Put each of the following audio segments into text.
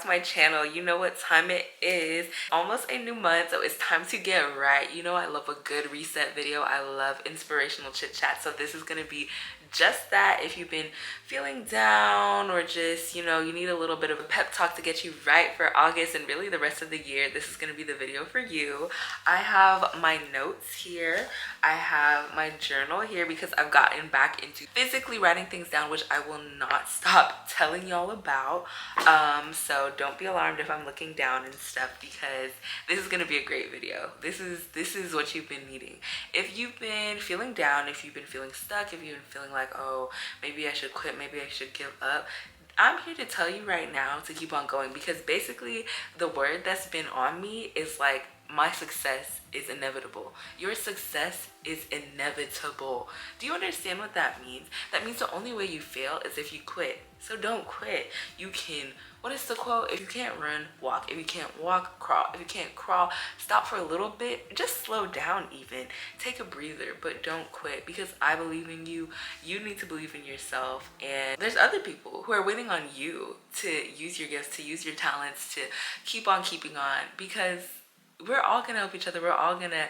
back to my channel. You know what time it is. Almost a new month, so it's time to get right. You know I love a good reset video. I love inspirational chit chat, so this is gonna be just that. If you've been feeling down or just, you need a little bit of a pep talk to get you right for August and really the rest of the year, this is going to be the video for you. I have my notes here. I have my journal here because I've gotten back into physically writing things down, which I will not stop telling y'all about. So don't be alarmed if I'm looking down and stuff, because this is going to be a great video. This is what you've been needing. If you've been feeling down, if you've been feeling stuck, if you've been feeling like, oh, maybe I should quit, maybe I should give up, I'm here to tell you right now to keep on going, because basically the word that's been on me is like, my success is inevitable. Your success is inevitable. Do you understand what that means? That means the only way you fail is if you quit. So don't quit. You can, what is the quote? If you can't run, walk. If you can't walk, crawl. If you can't crawl, stop for a little bit. Just slow down even. Take a breather, but don't quit, because I believe in you. You need to believe in yourself. And there's other people who are waiting on you to use your gifts, to use your talents, to keep on keeping on, because we're all gonna help each other. We're all gonna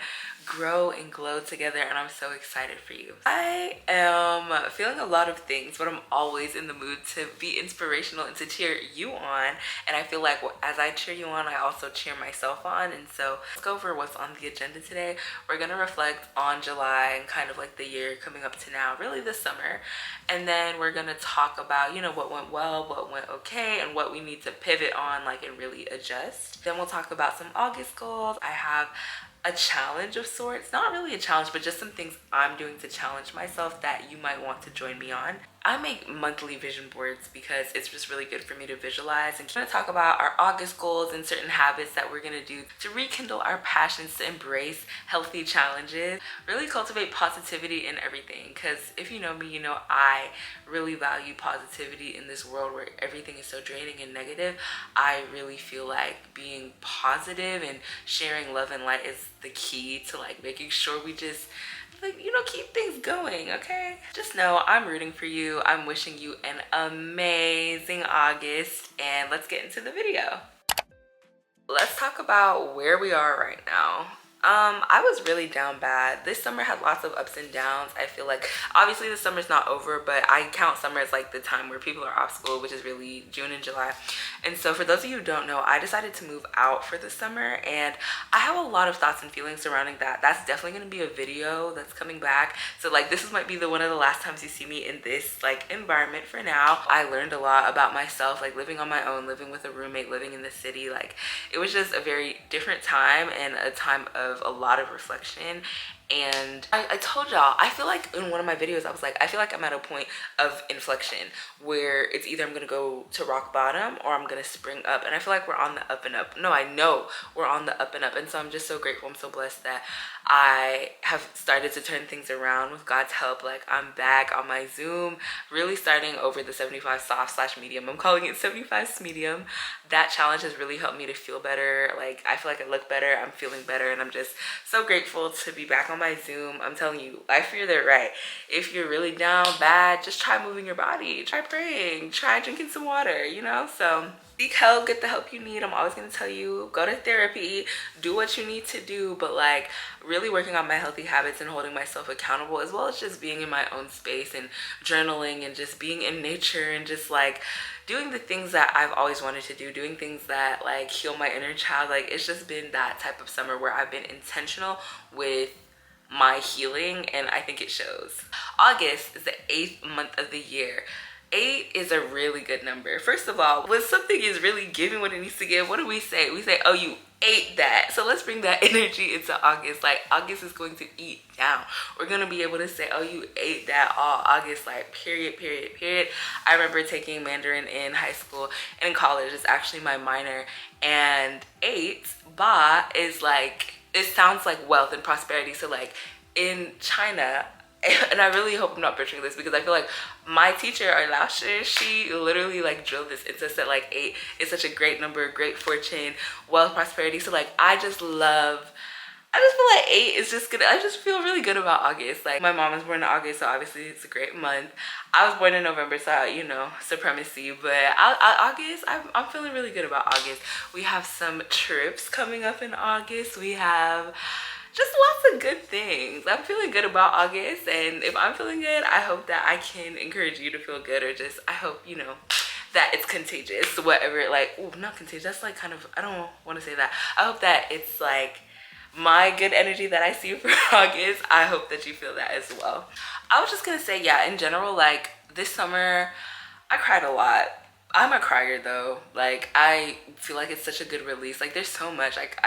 grow and glow together, and I'm so excited for you. I am feeling a lot of things, but I'm always in the mood to be inspirational and to cheer you on. And I feel like as I cheer you on, I also cheer myself on. And so let's go over what's on the agenda today. We're gonna reflect on July and kind of like the year coming up to now, really the summer. And then we're gonna talk about, what went well, what went okay, and what we need to pivot on, like, and really adjust. Then we'll talk about some August goals. I have a challenge of sorts, not really a challenge, but just some things I'm doing to challenge myself that you might want to join me on. I make monthly vision boards because it's just really good for me to visualize, and I'm going to talk about our August goals and certain habits that we're going to do to rekindle our passions, to embrace healthy challenges, really cultivate positivity in everything. Because if you know me, you know I really value positivity in this world where everything is so draining and negative. I really feel like being positive and sharing love and light is the key to like making sure we just keep things going. Okay, just know I'm rooting for you. I'm wishing you an amazing August, and let's get into the video. Let's talk about where we are right now. I was really down bad. This summer had lots of ups and downs. I feel like obviously the summer's not over, but I count summer as like the time where people are off school, which is really June and July. And so for those of you who don't know, I decided to move out for the summer, and I have a lot of thoughts and feelings surrounding that. That's definitely going to be a video that's coming back. So like this might be one of the last times you see me in this like environment for now. I learned a lot about myself, like living on my own, living with a roommate, living in the city. Like it was just a very different time and a time of a lot of reflection. And I told y'all, I feel like in one of my videos I was like, I feel like I'm at a point of inflection where it's either I'm gonna go to rock bottom or I'm gonna spring up, and I feel like we're on the up and up. No, I know we're on the up and up, and so I'm just so grateful. I'm so blessed that I have started to turn things around with God's help. Like I'm back on my Zoom, really starting over the 75 soft / medium. I'm calling it 75 medium. That challenge has really helped me to feel better. Like I feel like I look better, I'm feeling better, and I'm just so grateful to be back on my Zoom. I'm telling you, I feel that right. If you're really down bad, just try moving your body, try praying, try drinking some water, so seek help, get the help you need. I'm always going to tell you, go to therapy, do what you need to do, but like really working on my healthy habits and holding myself accountable, as well as just being in my own space and journaling and just being in nature and just like doing the things that I've always wanted to do, doing things that like heal my inner child. Like it's just been that type of summer where I've been intentional with my healing, and I think it shows. August is the 8th month of the year. 8 is a really good number. First of all, when something is really giving what it needs to give, what do we say? We say, oh, you ate that. So let's bring that energy into August. Like August is going to eat down. We're going to be able to say, oh, you ate that all August, like period, period, period. I remember taking Mandarin in high school and in college. It's actually my minor. And 8, ba, is like, it sounds like wealth and prosperity. So like in China, and I really hope I'm not butchering this, because I feel like my teacher, our last year, she literally like drilled this into us that like 8 is such a great number, great fortune, wealth, prosperity. So like I just love I just feel like 8 is just gonna, I just feel really good about August. Like my mom was born in August, so obviously it's a great month. I was born in November, so you know, supremacy. But August, I'm feeling really good about August. We have some trips coming up in August. We have just lots of good things. I'm feeling good about August, and if I'm feeling good, I hope that I can encourage you to feel good, or just, I hope, you know, that it's contagious, whatever. Like, ooh, not contagious, that's like kind of, I don't want to say that. I hope that it's like my good energy that I see for August. I hope that you feel that as well. I was just gonna say, yeah, in general, like this summer I cried a lot. I'm a crier though. Like I feel like it's such a good release. Like there's so much. Like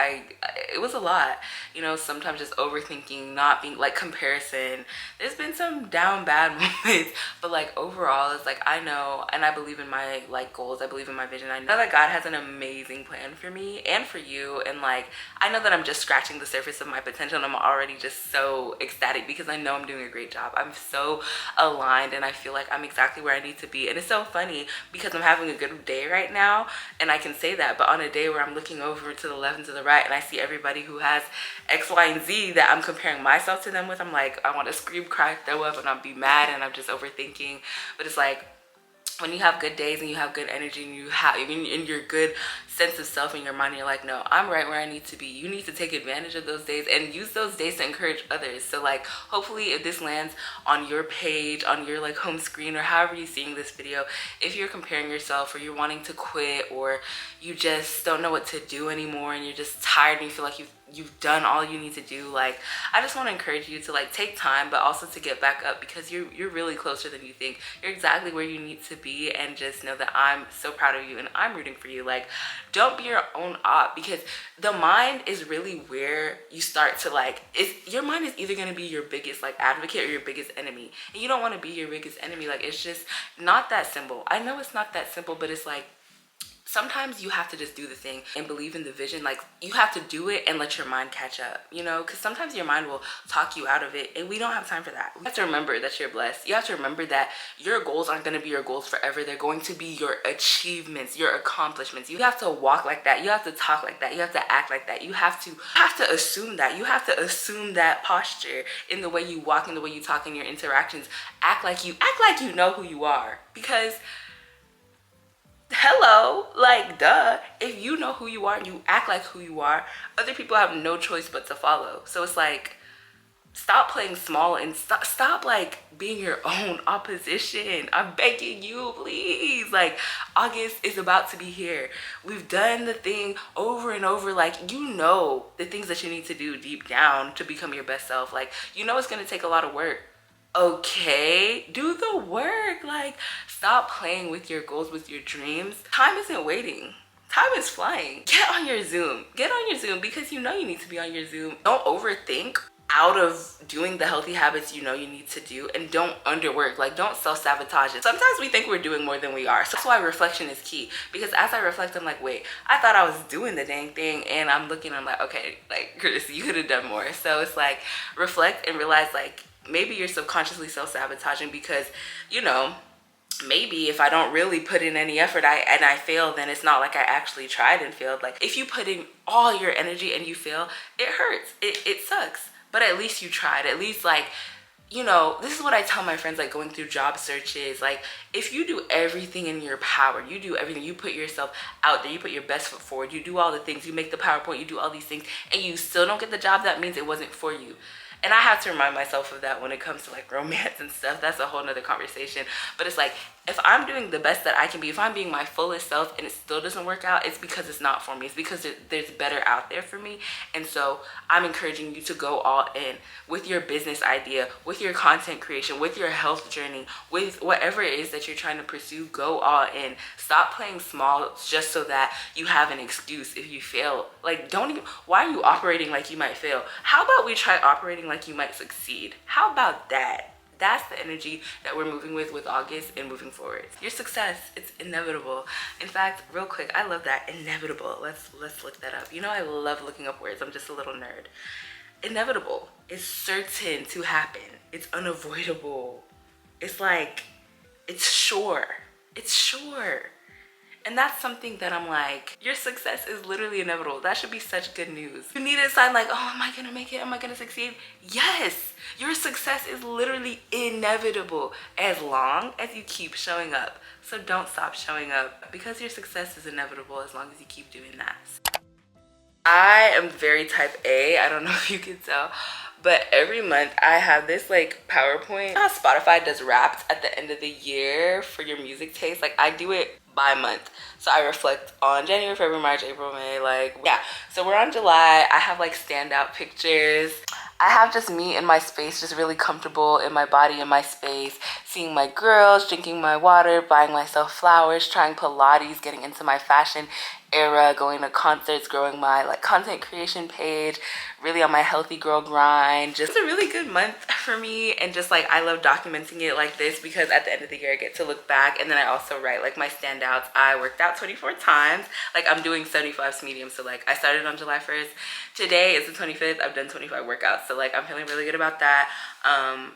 it was a lot. You know, sometimes just overthinking, not being like comparison. There's been some down bad moments, but like overall, it's like I know and I believe in my like goals. I believe in my vision. I know that God has an amazing plan for me and for you. And like I know that I'm just scratching the surface of my potential, and I'm already just so ecstatic because I know I'm doing a great job. I'm so aligned, and I feel like I'm exactly where I need to be. And it's so funny because I'm having a good day right now, and I can say that, but on a day where I'm looking over to the left and to the right and I see everybody who has X, Y, and Z that I'm comparing myself to them with, I'm like, I want to scream, cry, throw up, and I'll be mad, and I'm just overthinking. But it's like, when you have good days and you have good energy and you have in your good sense of self in your mind, you're like, no, I'm right where I need to be. You need to take advantage of those days and use those days to encourage others. So like, hopefully if this lands on your page, on your like home screen, or however you're seeing this video, if you're comparing yourself, or you're wanting to quit, or you just don't know what to do anymore, and you're just tired and you feel like you've done all you need to do, like I just want to encourage you to like take time, but also to get back up, because you're really closer than you think. You're exactly where you need to be, and just know that I'm so proud of you and I'm rooting for you. Like, don't be your own op, because the mind is really where you start to like, your mind is either going to be your biggest like advocate or your biggest enemy, and you don't want to be your biggest enemy. Like, it's just not that simple. I know it's not that simple, but it's like, sometimes you have to just do the thing and believe in the vision. Like, you have to do it and let your mind catch up, you know, because sometimes your mind will talk you out of it, and we don't have time for that. You have to remember that you're blessed. You have to remember that your goals aren't going to be your goals forever. They're going to be your achievements, your accomplishments. You have to walk like that. You have to talk like that. You have to act like that. You have to assume that. You have to assume that posture in the way you walk, in the way you talk, in your interactions. Act like you know who you are, because hello, like, duh, if you know who you are and you act like who you are, other people have no choice but to follow. So it's like, stop playing small and stop like being your own opposition. I'm begging you, please. Like, August is about to be here. We've done the thing over and over. Like, you know the things that you need to do deep down to become your best self. Like, you know it's gonna take a lot of work. Okay, do the work. Like, stop playing with your goals, with your dreams. Time isn't waiting. Time is flying. Get on your Zoom. Get on your Zoom, because you know you need to be on your Zoom. Don't overthink out of doing the healthy habits you know you need to do, and don't underwork. Like, don't self-sabotage it. Sometimes we think we're doing more than we are. So that's why reflection is key, because as I reflect, I'm like, wait, I thought I was doing the dang thing, and I'm looking, I'm like, okay, like, Chris, you could have done more. So it's like, reflect and realize, like, maybe you're subconsciously self-sabotaging, because, you know, maybe if I don't really put in any effort and I fail, then it's not like I actually tried and failed. Like, if you put in all your energy and you fail, it hurts. It sucks. But at least you tried. At least, like, you know, this is what I tell my friends, like, going through job searches. Like, if you do everything in your power, you do everything, you put yourself out there, you put your best foot forward, you do all the things, you make the PowerPoint, you do all these things, and you still don't get the job, that means it wasn't for you. And I have to remind myself of that when it comes to like romance and stuff. That's a whole nother conversation. But it's like, if I'm doing the best that I can be, if I'm being my fullest self and it still doesn't work out, it's because it's not for me. It's because there's better out there for me. And so I'm encouraging you to go all in with your business idea, with your content creation, with your health journey, with whatever it is that you're trying to pursue. Go all in. Stop playing small just so that you have an excuse if you fail. Like, don't even, why are you operating like you might fail? How about we try operating like you might succeed? How about that? That's the energy that we're moving with August and moving forward. Your success, it's inevitable. In fact, real quick, I love that, inevitable. Let's look that up. You know, I love looking up words. I'm just a little nerd. Inevitable is certain to happen. It's unavoidable. It's like, it's sure. It's sure. And that's something that I'm like, your success is literally inevitable. That should be such good news. You need a sign like, oh, am I gonna make it? Am I gonna succeed? Yes, your success is literally inevitable as long as you keep showing up. So don't stop showing up, because your success is inevitable as long as you keep doing that. I am very type A. I don't know if you can tell, but every month I have this like PowerPoint. You know how Spotify does wraps at the end of the year for your music taste? Like, I do it by month. So I reflect on January, February, March, April, May, like, yeah. So we're on July. I have like standout pictures. I have just me in my space, just really comfortable in my body, in my space, seeing my girls, drinking my water, buying myself flowers, trying Pilates, getting into my fashion era, going to concerts, growing my like content creation page, really on my healthy girl grind. Just a really good month for me, and just like I love documenting it like this, because at the end of the year I get to look back, and then I also write like my standouts. I worked out 24 times. Like, I'm doing 75 mediums, so like I started on July 1st. Today is the 25th. I've done 25 workouts, so like I'm feeling really good about that.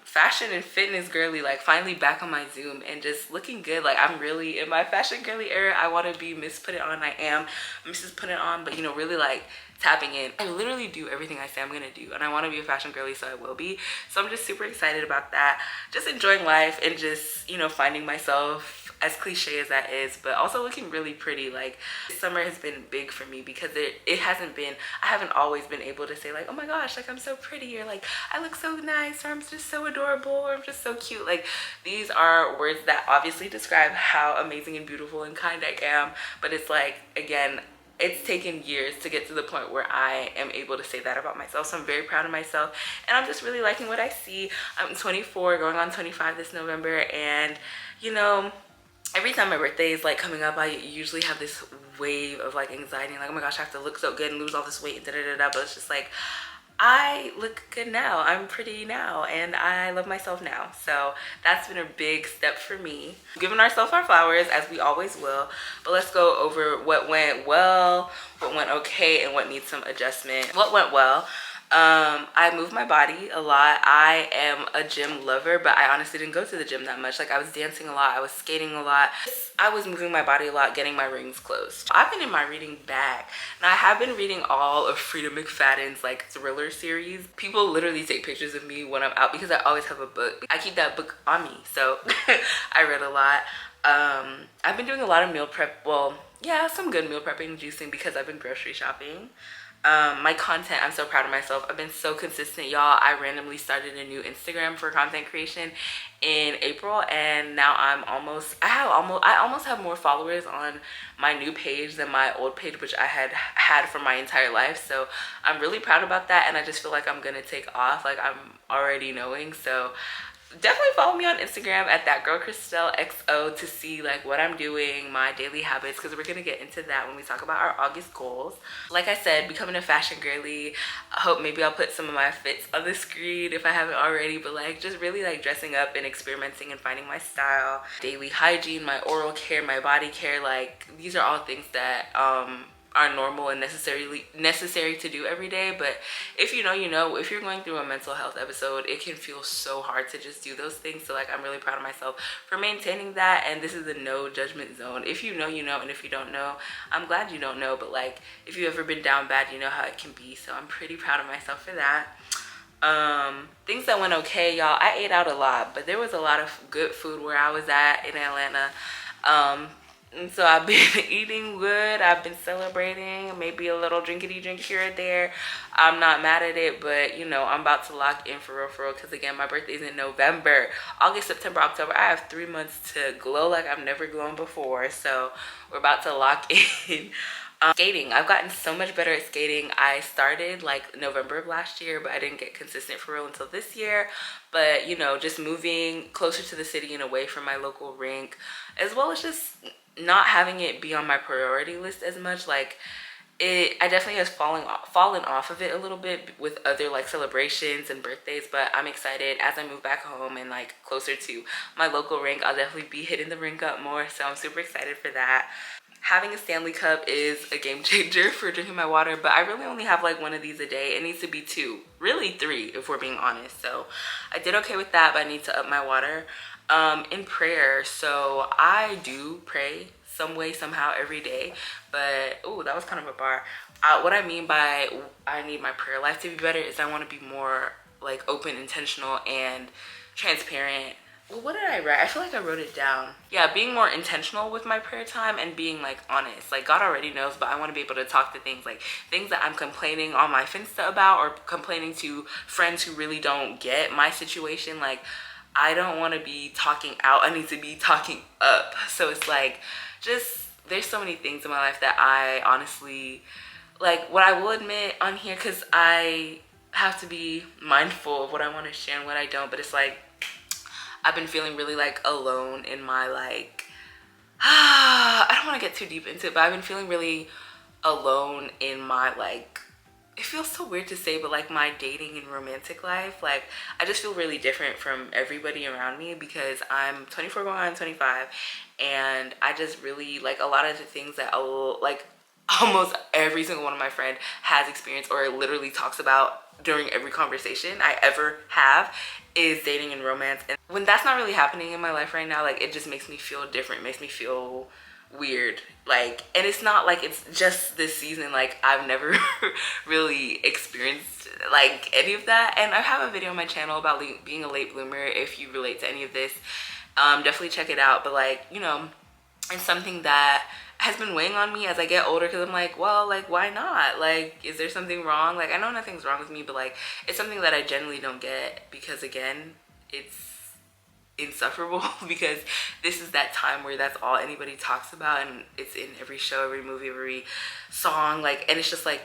Fashion and fitness girly, like finally back on my Zoom and just looking good. Like, I'm really in my fashion girly era. I want to be Miss Put It On. I am Mrs. Put It On, but you know, really like tapping in. I literally do everything I say I'm gonna do, and I want to be a fashion girly, so I will be. So I'm just super excited about that. Just enjoying life and just, you know, finding myself, as cliche as that is, but also looking really pretty. Like, this summer has been big for me, because it hasn't been, I haven't always been able to say like, oh my gosh, like I'm so pretty, or like I look so nice, or I'm just so adorable, or I'm just so cute. Like, these are words that obviously describe how amazing and beautiful and kind I am, but it's like, again, it's taken years to get to the point where I am able to say that about myself. So I'm very proud of myself, and I'm just really liking what I see. I'm 24, going on 25 this November, and you know, every time my birthday is like coming up, I usually have this wave of like anxiety, like, oh my gosh, I have to look so good and lose all this weight and da-da-da-da. But it's just like, I look good now, I'm pretty now, and I love myself now. So that's been a big step for me. Giving ourselves our flowers, as we always will, but let's go over what went well, what went okay, and what needs some adjustment. What went well? I move my body a lot. I am a gym lover, but I honestly didn't go to the gym that much. Like, I was dancing a lot, I was skating a lot. I was moving my body a lot, getting my rings closed. I've been in my reading bag. Now, I have been reading all of Frida McFadden's like thriller series. People literally take pictures of me when I'm out, because I always have a book. I keep that book on me, so I read a lot. I've been doing a lot of meal prep. Well, yeah, some good meal prepping, juicing, because I've been grocery shopping. My content, I'm so proud of myself. I've been so consistent, y'all. I randomly started a new Instagram for content creation in April, and now I almost have more followers on my new page than my old page, which I had for my entire life. So I'm really proud about that, and I just feel like I'm gonna take off, like I'm already knowing. So definitely follow me on Instagram at thatgirlcristelxo to see like what I'm doing, my daily habits, because we're gonna get into that when we talk about our August goals. Like I said, becoming a fashion girly. I hope maybe I'll put some of my fits on the screen if I haven't already, but like just really like dressing up and experimenting and finding my style. Daily hygiene, my oral care, my body care, like these are all things that are normal and necessary to do every day. But if you know, you know. If you're going through a mental health episode, it can feel so hard to just do those things. So like, I'm really proud of myself for maintaining that, and this is a no judgment zone. If you know, you know, and if you don't know, I'm glad you don't know. But like, if you've ever been down bad, you know how it can be. So I'm pretty proud of myself for that. Things that went okay, y'all. I ate out a lot, but there was a lot of good food where I was at in Atlanta. And so I've been eating good. I've been celebrating, maybe a little drinkity drink here or there. I'm not mad at it, but you know, I'm about to lock in for real, because again, my birthday is in November. August, September, October, I have 3 months to glow like I've never glown before. So we're about to lock in. Skating, I've gotten so much better at skating. I started like November of last year, but I didn't get consistent for real until this year. But you know, just moving closer to the city and away from my local rink, as well as just not having it be on my priority list as much. Like, I definitely has fallen off of it a little bit with other like celebrations and birthdays, but I'm excited as I move back home and like closer to my local rink. I'll definitely be hitting the rink up more, so I'm super excited for that. Having a Stanley cup is a game changer for drinking my water, but I really only have like one of these a day. It needs to be 2, really 3 if we're being honest. So I did okay with that, but I need to up my water. In prayer, so I do pray some way, somehow, every day. But oh, that was kind of a bar. What I mean by I need my prayer life to be better is I want to be more like open, intentional, and transparent. Well, what did I write? I feel like I wrote it down. Yeah, being more intentional with my prayer time and being like honest. Like God already knows, but I want to be able to talk to things like things that I'm complaining on my Finsta about, or complaining to friends who really don't get my situation. Like I don't want to be talking out. I need to be talking up. So it's like just there's so many things in my life that I honestly like. What I will admit on here, because I have to be mindful of what I want to share and what I don't, but it's like I've been feeling really like alone in my like I don't want to get too deep into it, but I've been feeling really alone in my like, it feels so weird to say, but like my dating and romantic life. Like I just feel really different from everybody around me because I'm 24 going on 25, and I just really like a lot of the things that like almost every single one of my friends has experienced or literally talks about during every conversation I ever have is dating and romance. And when that's not really happening in my life right now, like it just makes me feel different, makes me feel weird. Like, and it's not like it's just this season, like I've never really experienced like any of that. And I have a video on my channel about being a late bloomer. If you relate to any of this, definitely check it out. But like, you know, it's something that has been weighing on me as I get older, because I'm like, well, like why not? Like, is there something wrong? Like I know nothing's wrong with me, but like it's something that I genuinely don't get, because again, it's insufferable because this is that time where that's all anybody talks about, and it's in every show, every movie, every song, like, and it's just like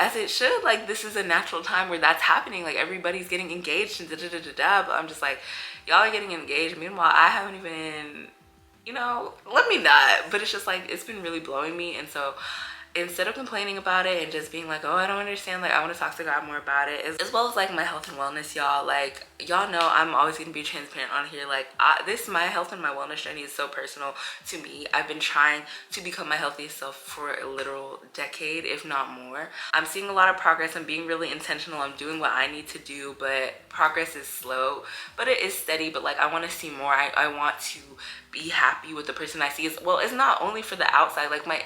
as it should. Like this is a natural time where that's happening, like everybody's getting engaged and but I'm just like, y'all are getting engaged, meanwhile I haven't even, you know, let me not. But it's just like it's been really blowing me. And so instead of complaining about it and just being like, oh, I don't understand, like I want to talk to God more about it, as well as like my health and wellness, y'all. Like y'all know I'm always gonna be transparent on here. Like my health and my wellness journey is so personal to me. I've been trying to become my healthiest self for a literal decade, if not more. I'm seeing a lot of progress. I'm being really intentional. I'm doing what I need to do, but progress is slow, but it is steady. But like I want to see more. I want to be happy with the person I see. As well, it's not only for the outside, like my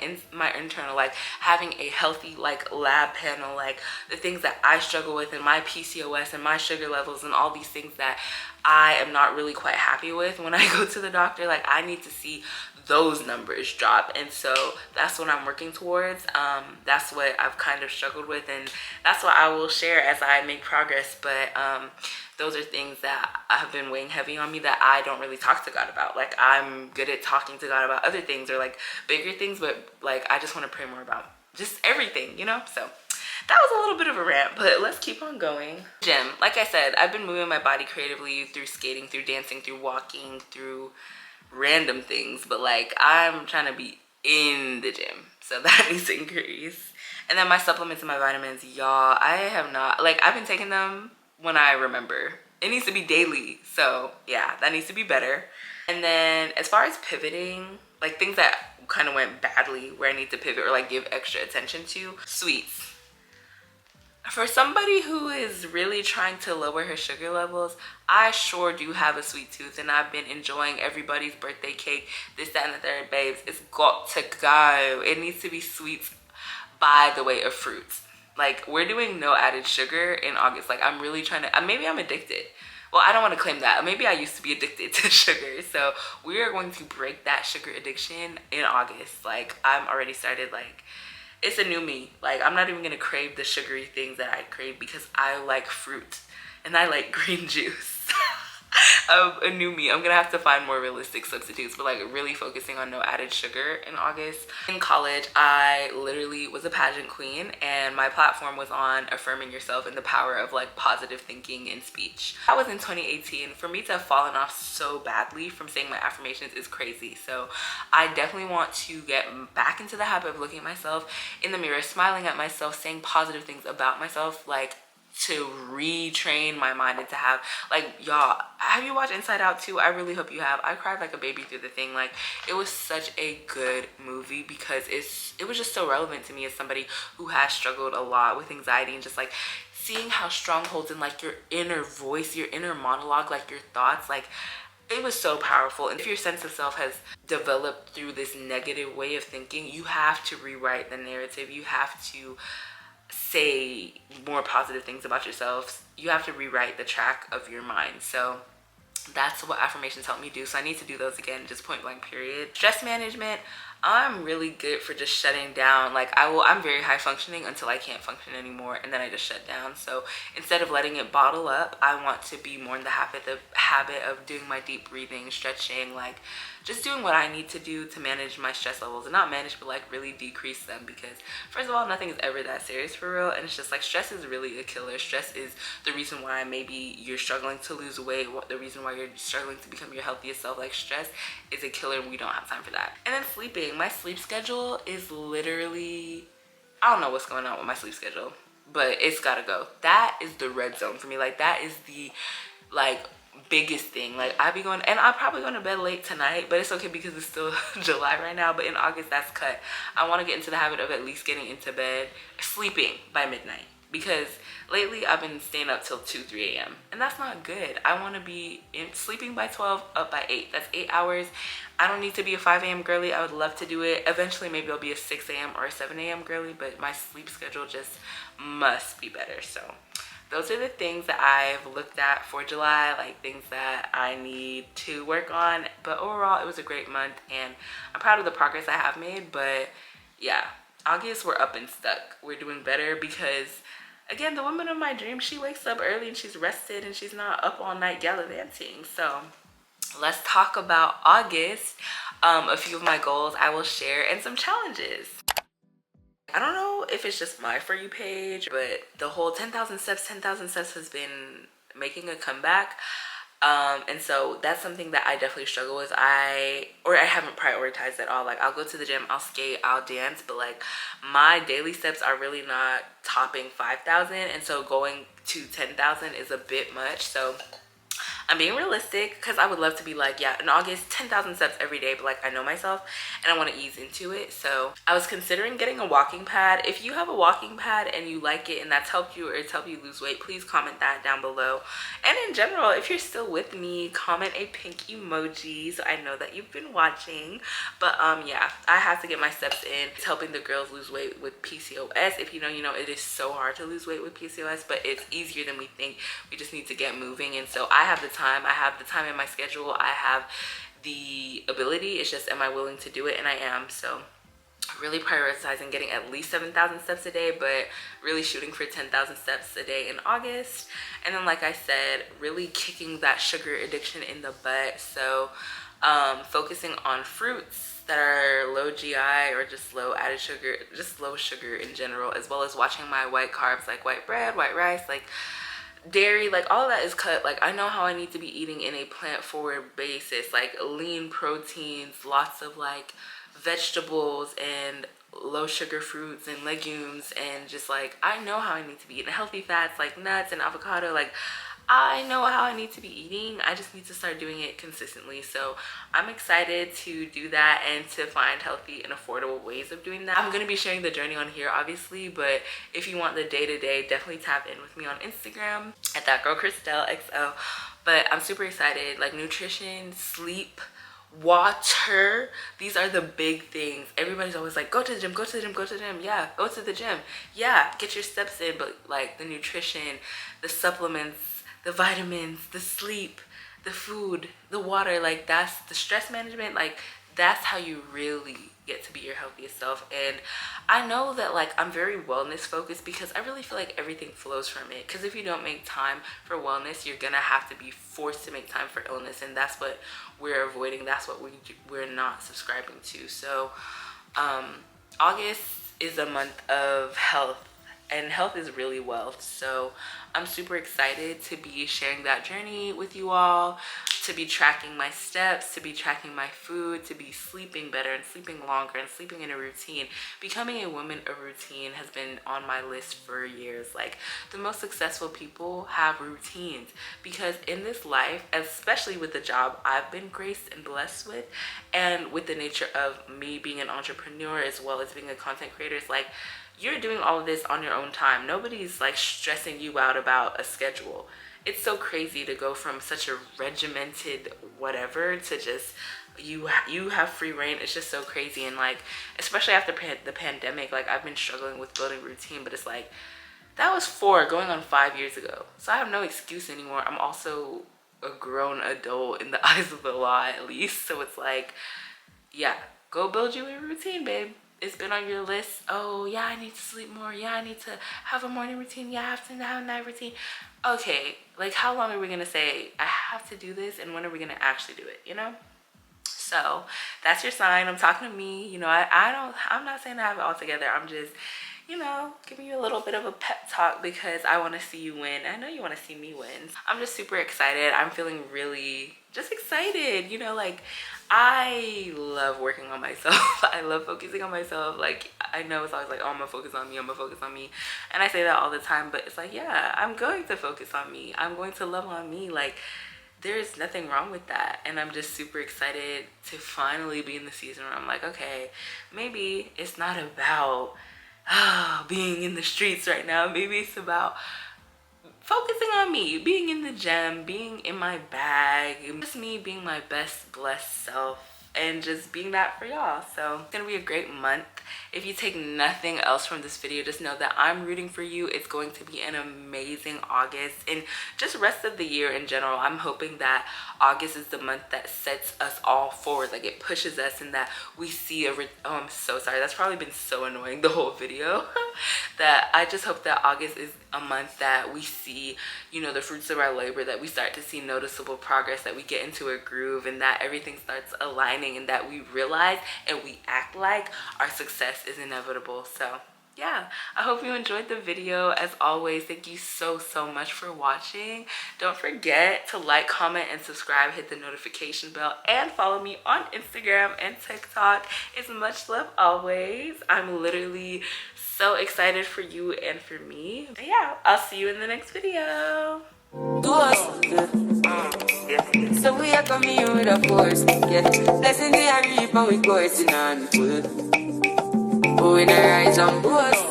internal, like having a healthy like lab panel, like the things that I struggle with, and my PCOS and my sugar levels and all these things that I am not really quite happy with when I go to the doctor. Like I need to see those numbers drop, and so that's what I'm working towards. That's what I've kind of struggled with, and that's what I will share as I make progress. But those are things that have been weighing heavy on me that I don't really talk to God about. Like I'm good at talking to God about other things or like bigger things, but like I just want to pray more about just everything, you know? So that was a little bit of a rant, but let's keep on going. Gym, like I said, I've been moving my body creatively through skating, through dancing, through walking, through random things, but like I'm trying to be in the gym, so that needs to increase. And then my supplements and my vitamins, y'all, I have not, like I've been taking them when I remember. It needs to be daily, so yeah, that needs to be better. And then as far as pivoting, like things that kind of went badly where I need to pivot or like give extra attention to, sweets. For somebody who is really trying to lower her sugar levels, I sure do have a sweet tooth, and I've been enjoying everybody's birthday cake, this, that, and the third, babes. It's got to go. It needs to be sweets by the way of fruits. Like we're doing no added sugar in August. Like I'm really trying to, maybe I'm addicted. Well, I don't want to claim that. Maybe I used to be addicted to sugar. So we are going to break that sugar addiction in August. Like I'm already started, like it's a new me. Like I'm not even gonna crave the sugary things that I crave because I like fruit and I like green juice. A new me. I'm gonna have to find more realistic substitutes, but like really focusing on no added sugar in August. In college, I literally was a pageant queen, and my platform was on affirming yourself and the power of like positive thinking and speech. That was in 2018. For me to have fallen off so badly from saying my affirmations is crazy. So I definitely want to get back into the habit of looking at myself in the mirror, smiling at myself, saying positive things about myself, like to retrain my mind and to have, like, y'all, have you watched Inside Out 2? I really hope you have. I cried like a baby through the thing. Like it was such a good movie because it was just so relevant to me as somebody who has struggled a lot with anxiety, and just like seeing how strongholds in like your inner voice, your inner monologue, like your thoughts, like it was so powerful. And if your sense of self has developed through this negative way of thinking, you have to rewrite the narrative. You have to say more positive things about yourself. You have to rewrite the track of your mind. So that's what affirmations help me do. So I need to do those again, just point blank period. Stress management, I'm really good for just shutting down. Like I'm very high functioning until I can't function anymore, and then I just shut down. So instead of letting it bottle up, I want to be more in the habit of doing my deep breathing, stretching, like just doing what I need to do to manage my stress levels. And not manage, but like really decrease them, because first of all, nothing is ever that serious for real. And it's just like stress is really a killer. Stress is the reason why maybe you're struggling to lose weight, the reason why you're struggling to become your healthiest self. Like stress is a killer, and we don't have time for that. And then sleeping, my sleep schedule is literally, I don't know what's going on with my sleep schedule, but it's gotta go. That is the red zone for me. Like that is the like biggest thing. Like I be going, and I'm probably going to bed late tonight, but it's okay because it's still July right now. But in August, that's cut. I want to get into the habit of at least getting into bed, sleeping by midnight, because lately I've been staying up till 2-3 a.m. and that's not good. I want to be sleeping by 12, up by 8. That's 8 hours. I don't need to be a 5 a.m. girly. I would love to do it eventually. Maybe I'll be a 6 a.m. or a 7 a.m. girly, but my sleep schedule just must be better. So those are the things that I've looked at for July, like things that I need to work on. But overall, it was a great month, and I'm proud of the progress I have made. But yeah, August, we're up and stuck. We're doing better because, again, the woman of my dreams, she wakes up early and she's rested and she's not up all night gallivanting. So let's talk about August. A few of my goals I will share, and some challenges. I don't know if it's just my For You page, but the whole 10,000 steps has been making a comeback. And so that's something that I definitely struggle with. I haven't prioritized at all. Like I'll go to the gym, I'll skate, I'll dance, but like my daily steps are really not topping 5,000. And so going to 10,000 is a bit much. So I'm being realistic, because I would love to be like, yeah, in August, 10,000 steps every day, but like I know myself and I want to ease into it. So I was considering getting a walking pad. If you have a walking pad and you like it and that's helped you, or it's helped you lose weight, please comment that down below. And in general, if you're still with me, comment a pink emoji so I know that you've been watching. But yeah, I have to get my steps in. It's helping the girls lose weight with PCOS. If you know, you know, it is so hard to lose weight with PCOS, but it's easier than we think. We just need to get moving. And so I have the time in my schedule. I have the ability. It's just, am I willing to do it? And I am. So really prioritizing getting at least 7,000 steps a day, but really shooting for 10,000 steps a day in August. And then, like I said, really kicking that sugar addiction in the butt. So focusing on fruits that are low GI, or just low added sugar, just low sugar in general, as well as watching my white carbs, like white bread, white rice, like dairy, like all of that is cut. Like I know how I need to be eating in a plant forward basis, like lean proteins, lots of like vegetables and low sugar fruits and legumes, and just like I know how I need to be eating healthy fats like nuts and avocado. Like I know how I need to be eating. I just need to start doing it consistently. So I'm excited to do that and to find healthy and affordable ways of doing that. I'm going to be sharing the journey on here, obviously, but if you want the day-to-day, definitely tap in with me on Instagram at that girl Christelle XO. But I'm super excited. Like nutrition, sleep, water, these are the big things. Everybody's always like, go to the gym, go to the gym, go to the gym. Yeah, go to the gym. Yeah, get your steps in. But like the nutrition, the supplements, the vitamins, the sleep, the food, the water, like that's the stress management. Like that's how you really get to be your healthiest self. And I know that like I'm very wellness focused, because I really feel like everything flows from it. Because if you don't make time for wellness, you're gonna have to be forced to make time for illness, and that's what we're avoiding. That's what we're not subscribing to. So August is a month of health, and health is really wealth. So I'm super excited to be sharing that journey with you all, to be tracking my steps, to be tracking my food, to be sleeping better and sleeping longer and sleeping in a routine. Becoming a woman of routine has been on my list for years. Like the most successful people have routines, because in this life, especially with the job I've been graced and blessed with, and with the nature of me being an entrepreneur as well as being a content creator, it's like you're doing all of this on your own time. Nobody's like stressing you out about a schedule. it's so crazy to go from such a regimented whatever to just you have free reign. It's just so crazy. And like, especially after the pandemic, like I've been struggling with building routine, but it's like that was 4 going on 5 years ago, so I have no excuse anymore. I'm also a grown adult in the eyes of the law, at least. So it's like, yeah, go build you a routine, babe. It's been on your list. Oh yeah, I need to sleep more. Yeah, I need to have a morning routine. Yeah, I have to have a night routine. Okay, like how long are we gonna say I have to do this, and when are we gonna actually do it, you know? So that's your sign. I'm talking to me. You know, I'm not saying I have it all together. I'm just, you know, giving you a little bit of a pep talk because I want to see you win. I know you want to see me win. I'm just super excited. I'm feeling really just excited. You know, like I love working on myself. I love focusing on myself. Like I know it's always like, oh, I'm gonna focus on me. I'm gonna focus on me. And I say that all the time, but it's like, yeah, I'm going to focus on me. I'm going to love on me. Like there's nothing wrong with that. And I'm just super excited to finally be in the season where I'm like, okay, maybe it's not about being in the streets right now. Maybe it's about focusing on me, being in the gym, being in my bag, just me being my best blessed self and just being that for y'all. So it's gonna be a great month. If you take nothing else from this video, just know that I'm rooting for you. It's going to be an amazing August and just rest of the year in general. I'm hoping that August is the month that sets us all forward, like it pushes us, and that we see oh, I'm so sorry, that's probably been so annoying the whole video. That I just hope that August is a month that we see, you know, the fruits of our labor, that we start to see noticeable progress, that we get into a groove, and that everything starts aligning, and that we realize and we act like our success is inevitable. So yeah, I hope you enjoyed the video. As always, thank you so much for watching. Don't forget to like, comment, and subscribe. Hit the notification bell and follow me on Instagram and TikTok. It's much love always. I'm literally so excited for you and for me. And yeah, I'll see you in the next video. So we are coming in with a force, yeah. Blessing the reap and we coursing on full. Oh, we rise and boast.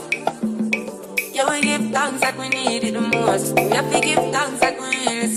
Yeah, we give thanks like we need it the most. We have to give thanks like we really